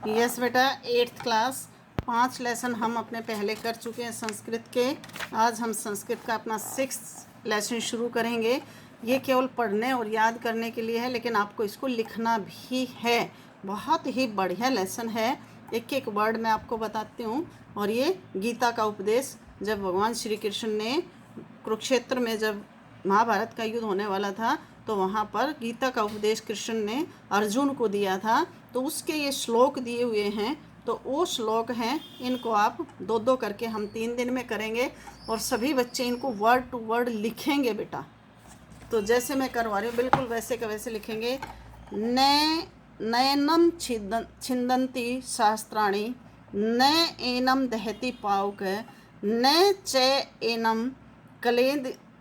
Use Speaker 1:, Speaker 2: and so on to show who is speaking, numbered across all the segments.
Speaker 1: Yes बेटा, 8th class 5 lesson हम अपने पहले कर चुके हैं संस्कृत के। आज हम संस्कृत का अपना 6th लेसन शुरू करेंगे। ये केवल पढ़ने और याद करने के लिए है, लेकिन आपको इसको लिखना भी है। बहुत ही बढ़िया लेसन है, एक एक वर्ड मैं आपको बताती हूँ। और ये गीता का उपदेश, जब भगवान श्री कृष्ण ने कुरुक्षेत्र में जब महाभारत का युद्ध होने वाला था, तो वहाँ पर गीता का उपदेश कृष्ण ने अर्जुन को दिया था। तो उसके ये श्लोक दिए हुए हैं, तो वो श्लोक हैं। इनको आप दो दो करके हम 3 दिन में करेंगे, और सभी बच्चे इनको वर्ड टू वर्ड लिखेंगे बेटा। तो जैसे मैं करवा रही हूँ बिल्कुल वैसे का वैसे लिखेंगे। नयनम छिंदन्ति शास्त्राणि, न एनम दहति पावक, न च एनम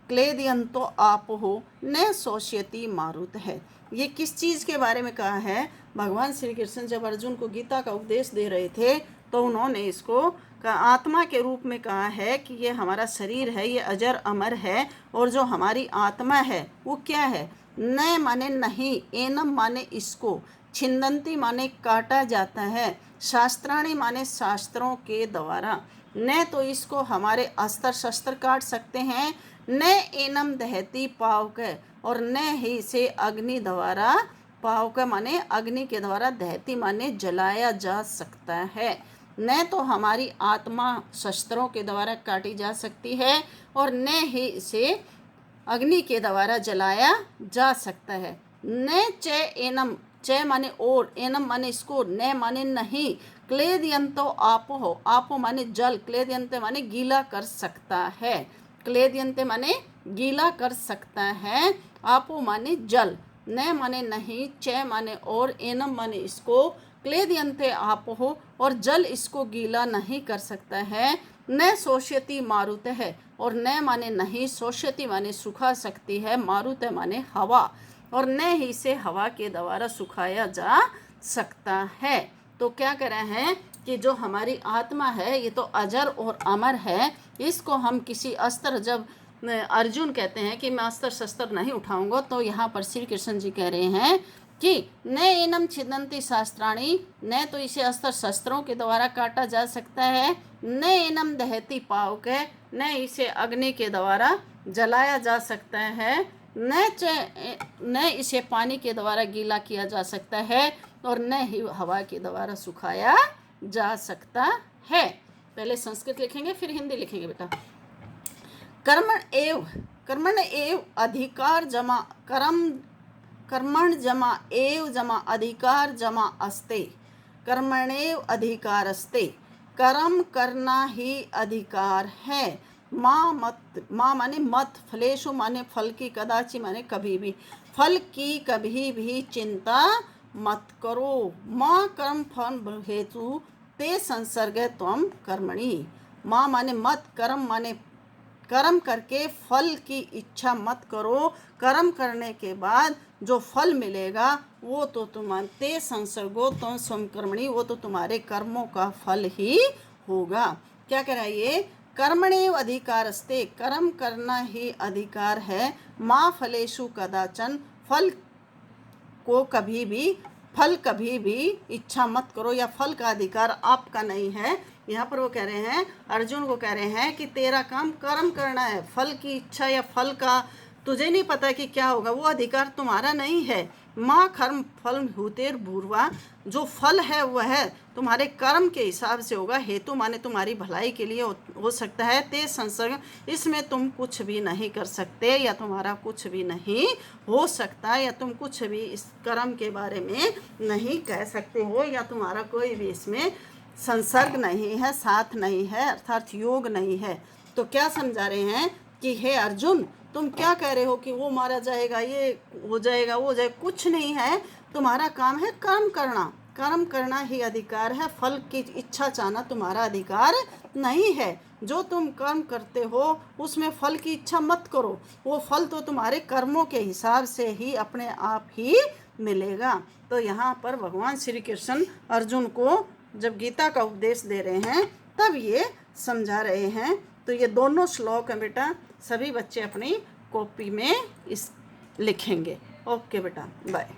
Speaker 1: क्लेदयन्तो आपो, न शोष्यति मारुत है। ये किस चीज़ के बारे में कहा है? भगवान श्री कृष्ण जब अर्जुन को गीता का उपदेश दे रहे थे, तो उन्होंने इसको आत्मा के रूप में कहा है कि ये हमारा शरीर है, ये अजर अमर है, और जो हमारी आत्मा है वो क्या है? न माने नहीं, एनम माने इसको, छिंदंती माने काटा जाता है, शास्त्राणी माने शास्त्रों के द्वारा। न तो इसको हमारे अस्त्र शस्त्र काट सकते हैं, न एनम दहती पावक, और न ही से अग्नि द्वारा, पावक माने अग्नि के द्वारा, दहती माने जलाया जा सकता है। न तो हमारी आत्मा शस्त्रों के द्वारा काटी जा सकती है, और न ही इसे अग्नि के द्वारा जलाया जा सकता है। न च एनम, च माने और, एनम माने इसको, न माने नहीं, क्लेदयन्तो आपो, आपो माने जल, क्लेदयन्ते माने गीला कर सकता है, क्लेदयन्ते माने गीला कर सकता है, आपो माने जल, न माने नहीं, च माने और, एनम माने इसको, क्लेदयन्ते आपो, और जल इसको गीला नहीं कर सकता है, न शोष्यति मारुत है, और न माने नहीं, शोष्यति माने सुखा सकती है, मारुत माने हवा, और न ही से हवा के द्वारा सुखाया जा सकता है। तो क्या कह रहे हैं कि जो हमारी आत्मा है ये तो अजर और अमर है, इसको हम किसी अस्त्र, जब अर्जुन कहते हैं कि मैं अस्त्र शस्त्र नहीं उठाऊंगा, तो यहाँ पर श्री कृष्ण जी कह रहे हैं कि न एनम छिदन्ति शास्त्राणी, न तो इसे अस्त्र शस्त्रों के द्वारा काटा जा सकता है, न एनम दहती पावक, न इसे अग्नि के द्वारा जलाया जा सकता है, न इसे पानी के द्वारा गीला किया जा सकता है, और न ही हवा के द्वारा सुखाया जा सकता है। पहले संस्कृत लिखेंगे फिर हिंदी लिखेंगे बेटा। कर्मण एव अधिकार जमा कर्मण जमा एव जमा अधिकार जमा अस्ते, कर्मणेव अधिकार अस्ते, कर्म करना ही अधिकार है। माँ माने मत, फलेशु माने फल की, कदाचि माने कभी भी, फल की कभी भी चिंता मत करो। माँ कर्म फल हेतु ते संसर्ग त्वम कर्मणि। माँ माने मत, कर्म माने कर्म करके फल की इच्छा मत करो। कर्म करने के बाद जो फल मिलेगा वो तो ते संसर्गो तुम स्वम कर्मणि, वो तो तुम्हारे कर्मों का फल ही होगा। क्या कह रहा है ये? कर्मणेव अधिकारस्ते, कर्म करना ही अधिकार है। माँ फलेषु कदाचन, फल कभी भी इच्छा मत करो, या फल का अधिकार आपका नहीं है। यहाँ पर वो कह रहे हैं, अर्जुन को कह रहे हैं कि तेरा काम कर्म करना है, फल की इच्छा या फल का तुझे नहीं पता कि क्या होगा, वो अधिकार तुम्हारा नहीं है। माँ कर्म फल हुतेर भूर्वा, जो फल है वह तुम्हारे कर्म के हिसाब से होगा। हेतु माने तुम्हारी भलाई के लिए हो सकता है। ते संसर्ग, इसमें तुम कुछ भी नहीं कर सकते, या तुम्हारा कुछ भी नहीं हो सकता, या तुम कुछ भी इस कर्म के बारे में नहीं कह सकते हो, या तुम्हारा कोई भी इसमें संसर्ग नहीं है, साथ नहीं है, अर्थात योग नहीं है। तो क्या समझा रहे हैं कि हे अर्जुन, तुम क्या कह रहे हो कि वो मारा जाएगा, ये हो जाएगा, वो हो जाएगा, कुछ नहीं है। तुम्हारा काम है कर्म करना, कर्म करना ही अधिकार है। फल की इच्छा चाहना तुम्हारा अधिकार नहीं है। जो तुम कर्म करते हो उसमें फल की इच्छा मत करो, वो फल तो तुम्हारे कर्मों के हिसाब से ही अपने आप ही मिलेगा। तो यहाँ पर भगवान श्री कृष्ण अर्जुन को जब गीता का उपदेश दे रहे हैं, तब ये समझा रहे हैं। तो ये दोनों श्लोक हैं बेटा, सभी बच्चे अपनी कॉपी में इस लिखेंगे। ओके बेटा, बाय।